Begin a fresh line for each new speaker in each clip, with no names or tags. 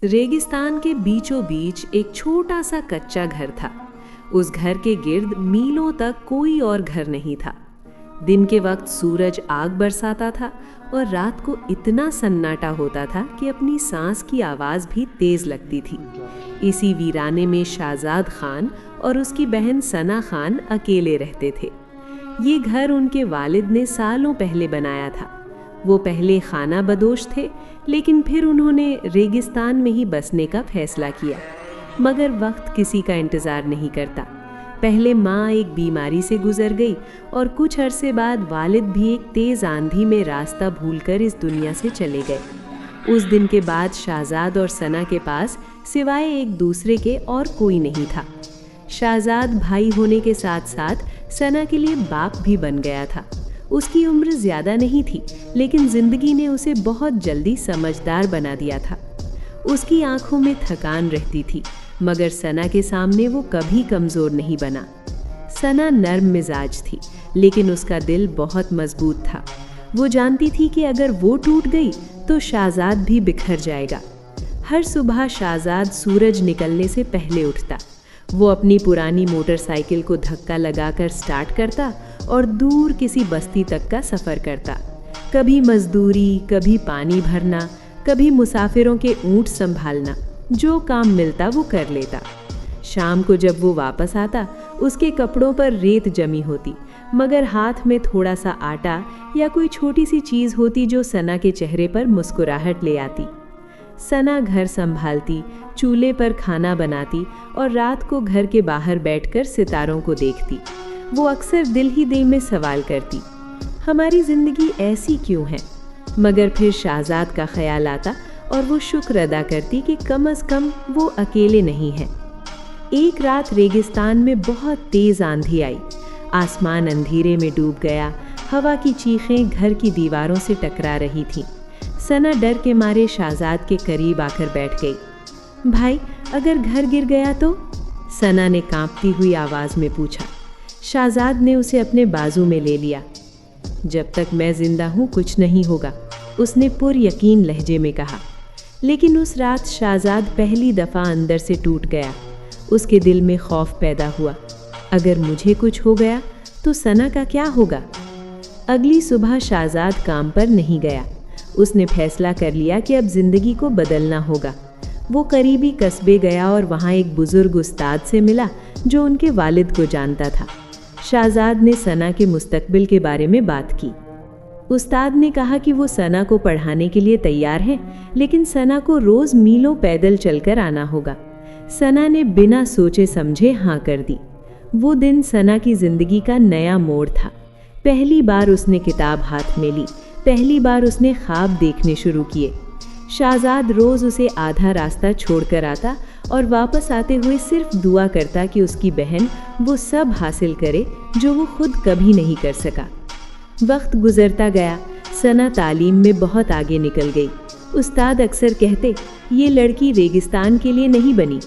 रेगिस्तान के बीचों बीच एक छोटा सा कच्चा घर था। उस घर के गिर्द मीलों तक कोई और घर नहीं था। दिन के वक्त सूरज आग बरसाता था और रात को इतना सन्नाटा होता था कि अपनी सांस की आवाज़ भी तेज़ लगती थी। इसी वीराने में शाहजाद खान और उसकी बहन सना खान अकेले रहते थे। ये घर उनके वालिद ने सालों पहले बनाया था। वो पहले खाना बदोश थे, लेकिन फिर उन्होंने रेगिस्तान में ही बसने का फैसला किया। मगर वक्त किसी का इंतज़ार नहीं करता। पहले माँ एक बीमारी से गुजर गई और कुछ अरसे बाद वालिद भी एक तेज़ आंधी में रास्ता भूलकर इस दुनिया से चले गए। उस दिन के बाद शाहजाद और सना के पास सिवाय एक दूसरे के और कोई नहीं था। शाहजाद भाई होने के साथ साथ सना के लिए बाप भी बन गया था। उसकी उम्र ज़्यादा नहीं थी, लेकिन ज़िंदगी ने उसे बहुत जल्दी समझदार बना दिया था। उसकी आंखों में थकान रहती थी, मगर सना के सामने वो कभी कमज़ोर नहीं बना। सना नर्म मिजाज थी, लेकिन उसका दिल बहुत मजबूत था। वो जानती थी कि अगर वो टूट गई तो शाहजाद भी बिखर जाएगा। हर सुबह शाहजाद सूरज निकलने से पहले उठता। वो अपनी पुरानी मोटरसाइकिल को धक्का लगाकर स्टार्ट करता और दूर किसी बस्ती तक का सफ़र करता। कभी मजदूरी, कभी पानी भरना, कभी मुसाफिरों के ऊँट संभालना। जो काम मिलता वो कर लेता। शाम को जब वो वापस आता, उसके कपड़ों पर रेत जमी होती, मगर हाथ में थोड़ा सा आटा या कोई छोटी सी चीज़ होती जो सना के चेहरे पर मुस्कुराहट ले आती। सना घर संभालती, चूल्हे पर खाना बनाती और रात को घर के बाहर बैठकर सितारों को देखती। वो अक्सर दिल ही दिल में सवाल करती, हमारी ज़िंदगी ऐसी क्यों है? मगर फिर शाहजाद का ख्याल आता और वो शुक्र अदा करती कि कम से कम वो अकेले नहीं हैं। एक रात रेगिस्तान में बहुत तेज़ आंधी आई। आसमान अंधेरे में डूब गया। हवा की चीखें घर की दीवारों से टकरा रही थीं। सना डर के मारे शाहजाद के करीब आकर बैठ गई। भाई, अगर घर गिर गया तो? सना ने कांपती हुई आवाज़ में पूछा। शाहजाद ने उसे अपने बाजू में ले लिया। जब तक मैं जिंदा हूँ कुछ नहीं होगा, उसने पुरयकीन लहजे में कहा। लेकिन उस रात शाहजाद पहली दफ़ा अंदर से टूट गया। उसके दिल में खौफ पैदा हुआ, अगर मुझे कुछ हो गया तो सना का क्या होगा? अगली सुबह शाहजाद काम पर नहीं गया। उसने फैसला कर लिया कि अब ज़िंदगी को बदलना होगा। वो करीबी कस्बे गया और वहाँ एक बुज़ुर्ग उस्ताद से मिला जो उनके वालिद को जानता था। शाहजाद ने सना के मुस्तकबिल के बारे में बात की। उस्ताद ने कहा कि वो सना को पढ़ाने के लिए तैयार हैं, लेकिन सना को रोज़ मीलों पैदल चलकर आना होगा। सना ने बिना सोचे समझे हाँ कर दी। वो दिन सना की ज़िंदगी का नया मोड़ था। पहली बार उसने किताब हाथ में ली। पहली बार उसने ख्वाब देखने शुरू किए। शाहजाद रोज़ उसे आधा रास्ता छोड़कर आता और वापस आते हुए सिर्फ दुआ करता कि उसकी बहन वो सब हासिल करे जो वो खुद कभी नहीं कर सका। वक्त गुजरता गया। सना तालीम में बहुत आगे निकल गई। उस्ताद अक्सर कहते, ये लड़की रेगिस्तान के लिए नहीं बनी।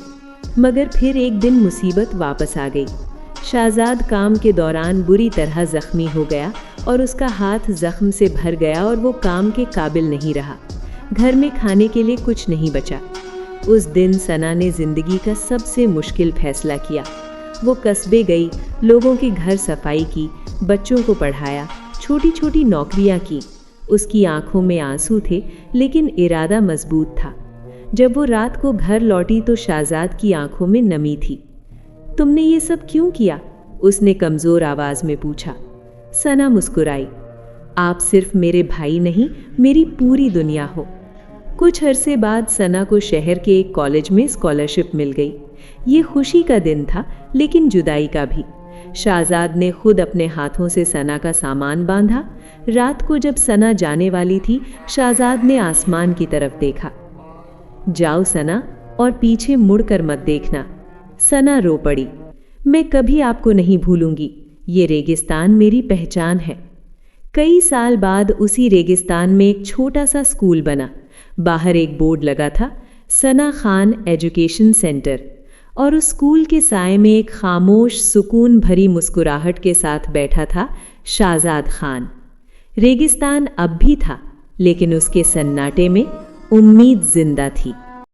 मगर फिर एक दिन मुसीबत वापस आ गई। शाहजाद काम के दौरान बुरी तरह ज़ख्मी हो गया और उसका हाथ ज़ख्म से भर गया और वो काम के काबिल नहीं रहा। घर में खाने के लिए कुछ नहीं बचा। उस दिन सना ने ज़िंदगी का सबसे मुश्किल फैसला किया। वो कस्बे गई, लोगों के घर सफाई की, बच्चों को पढ़ाया, छोटी छोटी नौकरियां की। उसकी आंखों में आंसू थे, लेकिन इरादा मजबूत था। जब वो रात को घर लौटी तो शाहजाद की आंखों में नमी थी। तुमने ये सब क्यों किया? उसने कमज़ोर आवाज़ में पूछा। सना मुस्कुराई। आप सिर्फ मेरे भाई नहीं, मेरी पूरी दुनिया हो। कुछ अरसे बाद सना को शहर के एक कॉलेज में स्कॉलरशिप मिल गई। ये खुशी का दिन था, लेकिन जुदाई का भी। शाहजाद ने खुद अपने हाथों से सना का सामान बांधा। रात को जब सना जाने वाली थी, शाहजाद ने आसमान की तरफ देखा। जाओ सना, और पीछे मुड़कर मत देखना। सना रो पड़ी। मैं कभी आपको नहीं भूलूंगी। ये रेगिस्तान मेरी पहचान है। कई साल बाद उसी रेगिस्तान में एक छोटा सा स्कूल बना। बाहर एक बोर्ड लगा था, सना खान एजुकेशन सेंटर, और उस स्कूल के साए में एक खामोश, सुकून भरी मुस्कुराहट के साथ बैठा था शाहजाद खान। रेगिस्तान अब भी था, लेकिन उसके सन्नाटे में उम्मीद जिंदा थी।